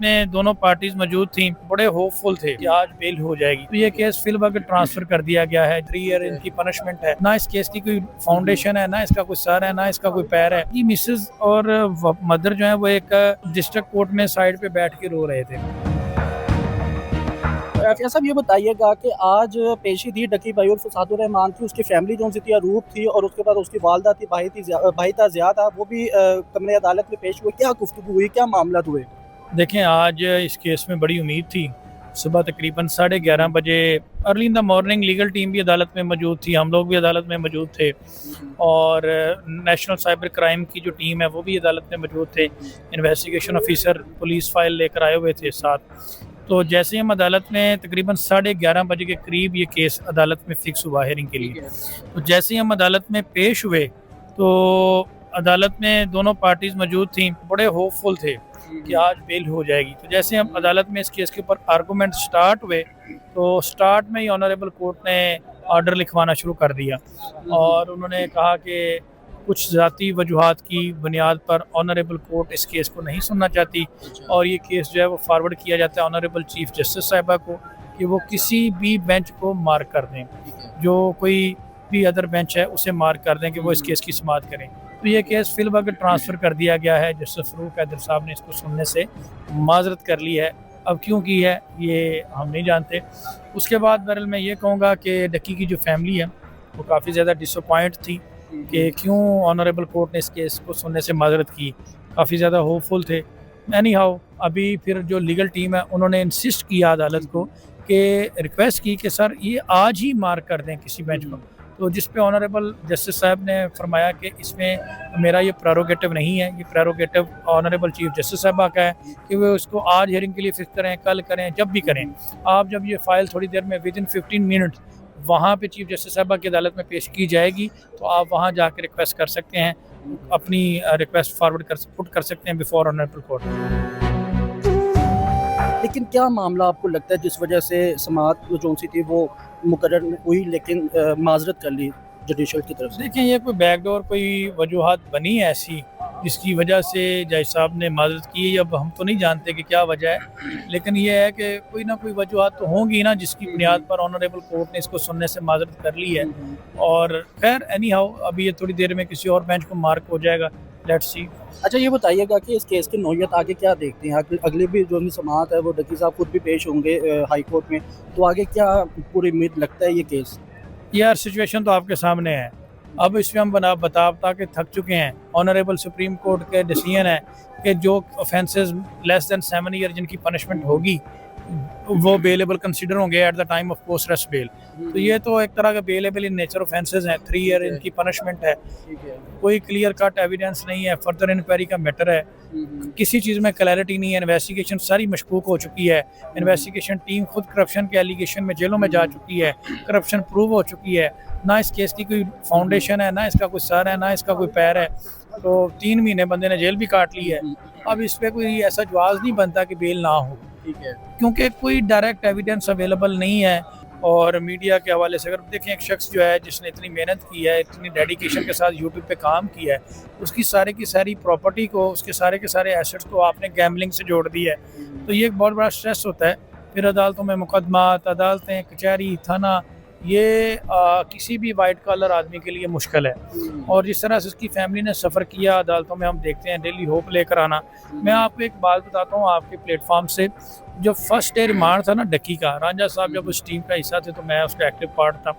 में दोनों पार्टीज मौजूद थी, बड़े होपफुल थे कि आज बेल हो जाएगी। तो ये केस फिल वक्त ट्रांसफर कर दिया गया है। 3 ईयर इनकी पनिशमेंट है। ना इस केस की कोई फाउंडेशन है, ना इसका कोई सर है, ना इसका कोई पैर है। ये मिसेस और मदर जो है वो एक डिस्ट्रिक्ट कोर्ट में साइड पे बैठ के रो रहे थे। फिर साहब ये बताइएगा कि आज पेशी थी डकी भाई और फसादुर रहमान थी, उसकी फैमिली जो सी थी अरूप थी और उसके बाद उसकी वालदा थी, भाई था ज़िया था, वो भी कमरे अदालत में पेश हुए। क्या गुफ्तगू हुई, क्या मामला हुए? देखें, आज इस केस में बड़ी उम्मीद थी। सुबह तकरीबन 11:30 बजे early in the morning legal team भी अदालत में मौजूद थी, हम लोग भी अदालत में मौजूद थे और नेशनल साइबर क्राइम की जो टीम है वो भी अदालत में मौजूद थे। इन्वेस्टिगेशन ऑफिसर पुलिस फाइल लेकर आए हुए थे साथ। तो जैसे हम अदालत में तकरीबन 11:30 बजे के करीब ये केस अदालत में फ़िक्स हुआ हेयरिंग के लिए। तो जैसे ही हम अदालत में पेश हुए तो अदालत में दोनों पार्टीज मौजूद थी, बड़े होपफुल थे कि आज बेल हो जाएगी। तो जैसे हम अदालत में इस केस के ऊपर आर्गूमेंट स्टार्ट हुए तो स्टार्ट में ही ऑनरेबल कोर्ट ने ऑर्डर लिखवाना शुरू कर दिया और उन्होंने कहा कि कुछ ज़ाती वजूहात की बुनियाद पर ऑनरेबल कोर्ट इस केस को नहीं सुनना चाहती और ये केस जो है वो फारवर्ड किया जाता है ऑनरेबल चीफ जस्टिस साहिबा को कि वो किसी भी बेंच को मार्क कर दें, जो कोई भी अदर बेंच है उसे मार्क कर दें कि वो इस केस की समाअत करें। तो ये केस फिल वक्त ट्रांसफ़र कर दिया गया है। जस्टिस फ़रूक हैदर साहब ने इसको सुनने से माजरत कर ली है। अब क्यों की है ये हम नहीं जानते। उसके बाद बहरहाल मैं ये कहूँगा कि डक्की की जो फैमिली है वो काफ़ी ज़्यादा डिसअपॉइंट थी कि क्यों ऑनरेबल कोर्ट ने इस केस को सुनने से माजरत की। काफ़ी ज़्यादा होपफुल थे। एनी हाउ अभी फिर जो लीगल टीम है उन्होंने इंसिस्ट किया अदालत को कि रिक्वेस्ट की कि सर ये आज ही मार्क कर दें किसी बेंच को। तो जिस पे ऑनरेबल जस्टिस साहब ने फरमाया कि इसमें मेरा ये प्रेरोगेटिव नहीं है, ये प्रेरोगेटिव ऑनरेबल चीफ जस्टिस साहबा का है कि वो इसको आज हियरिंग के लिए फिक्स करें, कल करें, जब भी करें। आप जब ये फ़ाइल थोड़ी देर में विद इन 15 मिनट वहाँ पे चीफ जस्टिस साहबा की अदालत में पेश की जाएगी तो आप वहाँ जाकर रिक्वेस्ट कर सकते हैं, अपनी रिक्वेस्ट फॉरवर्ड पुट कर सकते हैं बिफोर ऑनरेबल कोर्ट। लेकिन क्या मामला आपको लगता है जिस वजह से समाअत जो सी थी वो मुकर्रर हुई लेकिन माजरत कर ली जुडिशल की तरफ से? देखिए, ये कोई बैकडोर कोई वजूहत बनी है ऐसी जिसकी वजह से जज साहब ने माजरत की है। अब हम तो नहीं जानते कि क्या वजह है, लेकिन ये है कि कोई ना कोई वजूहत तो होंगी ना जिसकी बुनियाद पर ऑनरेबल कोर्ट ने इसको सुनने से माजरत कर ली है। और खैर एनी हाउ अभी ये थोड़ी देर में किसी और बेंच को मार्क हो जाएगा। Let's see. अच्छा ये बताइएगा कि इस केस की नौयत आगे क्या देखते हैं? अगले भी जो समाअत है वो डकी साहब खुद भी पेश होंगे हाई कोर्ट में, तो आगे क्या पूरी उम्मीद लगता है ये केस? यार सिचुएशन तो आपके सामने है। अब इसमें हम बता के थक चुके हैं। ऑनरेबल सुप्रीम कोर्ट के डिसीजन है कि जो ऑफेंसेस लेस देन 7 ईयर जिनकी पनिशमेंट होगी वो बेलेबल कंसिडर होंगे at the time of post arrest bail. तो ये तो एक तरह का बेलेबल इन नेचर ऑफेंसेस हैं। 3 ईयर इनकी पनिशमेंट है। कोई क्लियर कट एविडेंस नहीं है, फर्दर इंक्वायरी का मैटर है। किसी चीज़ में क्लैरिटी नहीं है। इन्वेस्टिगेशन सारी मशकूक हो चुकी है। इन्वेस्टिगेशन टीम खुद करप्शन के एलिगेशन में जेलों में जा चुकी है। करप्शन प्रूव हो चुकी है। ना इस केस की कोई फाउंडेशन है, ना इसका कोई सर है, ना इसका कोई पैर है। तो 3 महीने बंदे ने जेल भी काट ली है। अब इस पर कोई ऐसा जवाब नहीं बनता कि बेल ना हो, क्योंकि कोई डायरेक्ट एविडेंस अवेलेबल नहीं है। और मीडिया के हवाले से अगर देखें, एक शख्स जो है जिसने इतनी मेहनत की है, इतनी डेडिकेशन के साथ यूट्यूब पे काम किया है, उसकी सारी की सारी प्रॉपर्टी को, उसके सारे के सारे एसेट्स को आपने गैम्बलिंग से जोड़ दिया है। तो ये एक बहुत बड़ा स्ट्रेस होता है। फिर अदालतों में मुकदमात, अदालतें, कचहरी, थाना, ये किसी भी वाइट कॉलर आदमी के लिए मुश्किल है। और जिस तरह से उसकी फैमिली ने सफ़र किया अदालतों में, हम देखते हैं डेली होप लेकर आना। मैं आपको एक बात बताता हूँ आपके प्लेटफॉर्म से, जो फर्स्ट डे रिमांड था ना डक्की का, रांझा साहब जब उस टीम का हिस्सा थे तो मैं उसका एक्टिव पार्ट था।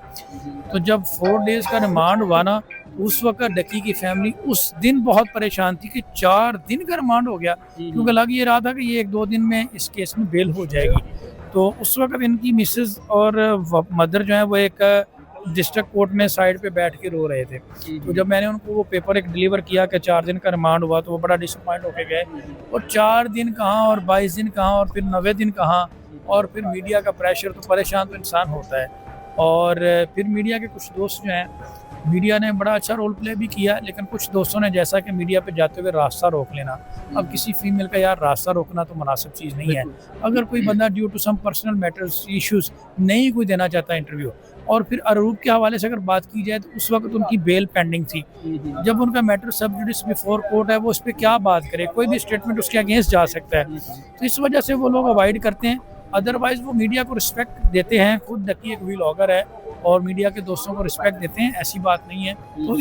तो जब 4 डेज़ का रिमांड हुआ ना, उस वक्त डक्की की फैमिली उस दिन बहुत परेशान थी कि 4 दिन का रिमांड हो गया, क्योंकि लग ये रहा था कि ये 1-2 दिन में इस केस में बेल हो जाएगी। तो उस वक्त इनकी मिसेस और मदर जो है वो एक डिस्ट्रिक्ट कोर्ट में साइड पे बैठ के रो रहे थे। तो जब मैंने उनको वो पेपर एक डिलीवर किया कि 4 दिन का रिमांड हुआ, तो वो बड़ा डिसअपॉइंट होके गए। और 4 दिन कहाँ और 22 दिन कहाँ और फिर 90 दिन कहाँ, और फिर मीडिया का प्रेशर, तो परेशान तो इंसान होता है। और फिर मीडिया के कुछ दोस्त जो हैं मीडिया ने बड़ा अच्छा रोल प्ले भी किया, लेकिन कुछ दोस्तों ने जैसा कि मीडिया पे जाते हुए रास्ता रोक लेना। अब किसी फीमेल का यार रास्ता रोकना तो मुनासिब चीज़ नहीं है। अगर कोई बंदा due to some personal matters issues नहीं कोई देना चाहता इंटरव्यू, और फिर अरूप के हवाले से अगर बात की जाए तो उस वक्त उनकी बेल पेंडिंग थी। जब उनका मैटर सब जुडिस बिफोर कोर्ट है, वो उस पे क्या बात करे, कोई भी स्टेटमेंट उसके अगेंस्ट जा सकता है। तो इस वजह से वो लोग अवॉइड करते हैं। अदरवाइज़ वो मीडिया को रिस्पेक्ट देते हैं। खुद डकी एक व्लॉगर है और मीडिया के दोस्तों को रिस्पेक्ट देते हैं, ऐसी बात नहीं है। तो